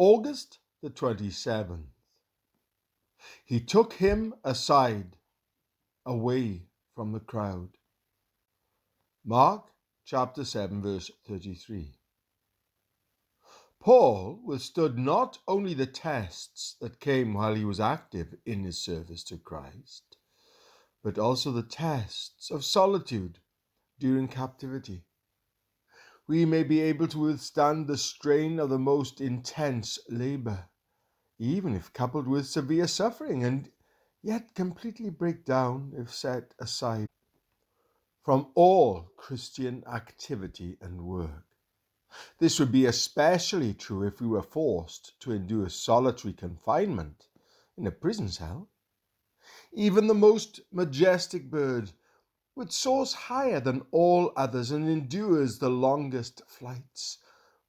August the 27th. He took him aside, away from the crowd. Mark chapter 7, verse 33. Paul withstood not only the tests that came while he was active in his service to Christ, but also the tests of solitude during captivity. We may be able to withstand the strain of the most intense labor, even if coupled with severe suffering, and yet completely break down if set aside from all Christian activity and work. This would be especially true if we were forced to endure solitary confinement in a prison cell. Even the most majestic bird, which soars higher than all others and endures the longest flights,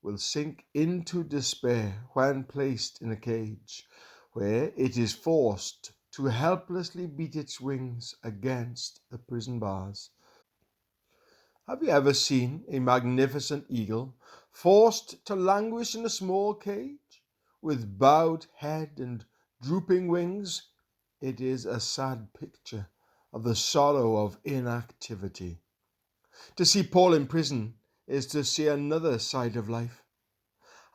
will sink into despair when placed in a cage, where it is forced to helplessly beat its wings against the prison bars. Have you ever seen a magnificent eagle forced to languish in a small cage, with bowed head and drooping wings? It is a sad picture of the sorrow of inactivity. To see Paul in prison is to see another side of life.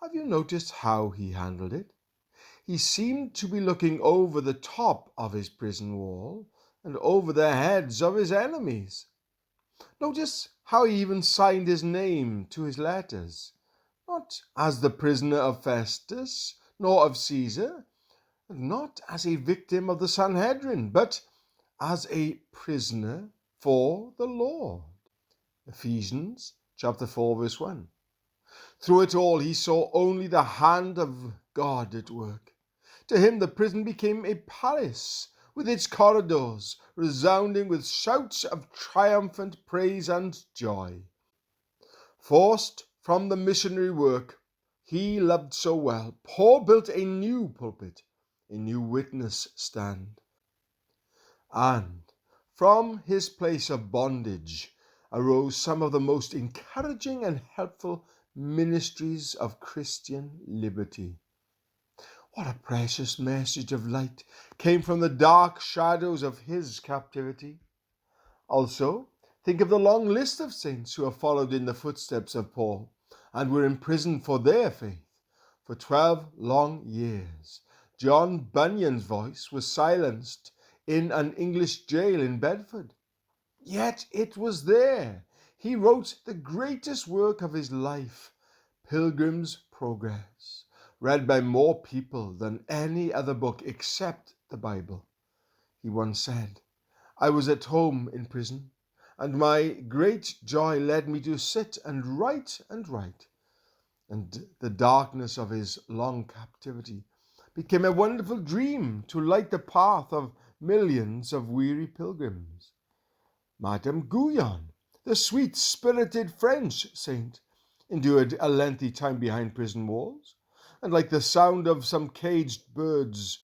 Have you noticed how he handled it? He seemed to be looking over the top of his prison wall and over the heads of his enemies. Notice how he even signed his name to his letters, not as the prisoner of Festus, nor of Caesar, not as a victim of the Sanhedrin, but as a prisoner for the Lord. Ephesians chapter 4, verse 1. Through it all, he saw only the hand of God at work. To him, the prison became a palace, with its corridors resounding with shouts of triumphant praise and joy. Forced from the missionary work he loved so well, Paul built a new pulpit, a new witness stand. And from his place of bondage arose some of the most encouraging and helpful ministries of Christian liberty. What a precious message of light came from the dark shadows of his captivity. Also, think of the long list of saints who have followed in the footsteps of Paul and were imprisoned for their faith for 12 long years. John Bunyan's voice was silenced in an English jail in Bedford. Yet it was there he wrote the greatest work of his life, Pilgrim's Progress, read by more people than any other book except the Bible. He once said, "I was at home in prison, and my great joy led me to sit and write and write. And the darkness of his long captivity became a wonderful dream to light the path of millions of weary pilgrims." Madame Guyon, the sweet-spirited French saint, endured a lengthy time behind prison walls, and like the sound of some caged birds,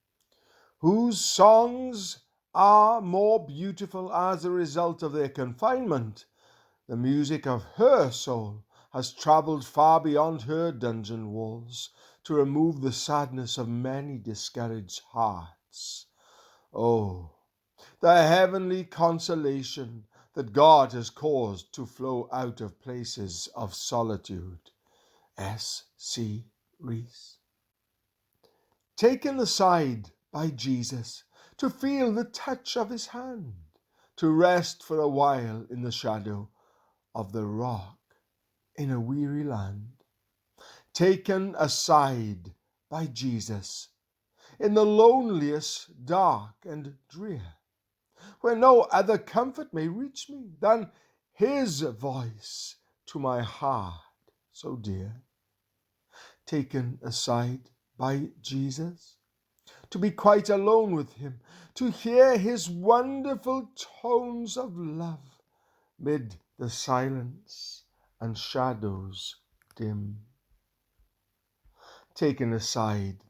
whose songs are more beautiful as a result of their confinement, the music of her soul has travelled far beyond her dungeon walls to remove the sadness of many discouraged hearts. Oh, the heavenly consolation that God has caused to flow out of places of solitude. S. C. Rees. Taken aside by Jesus to feel the touch of his hand, to rest for a while in the shadow of the rock in a weary land. Taken aside by Jesus in the loneliest, dark and drear, where no other comfort may reach me than his voice to my heart so dear. Taken aside by Jesus, to be quite alone with him, to hear his wonderful tones of love mid the silence and shadows dim. Taken aside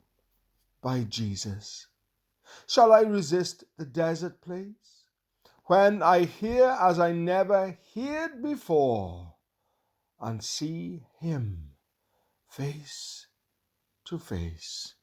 by Jesus, shall I resist the desert place, when I hear as I never heard before, and see him face to face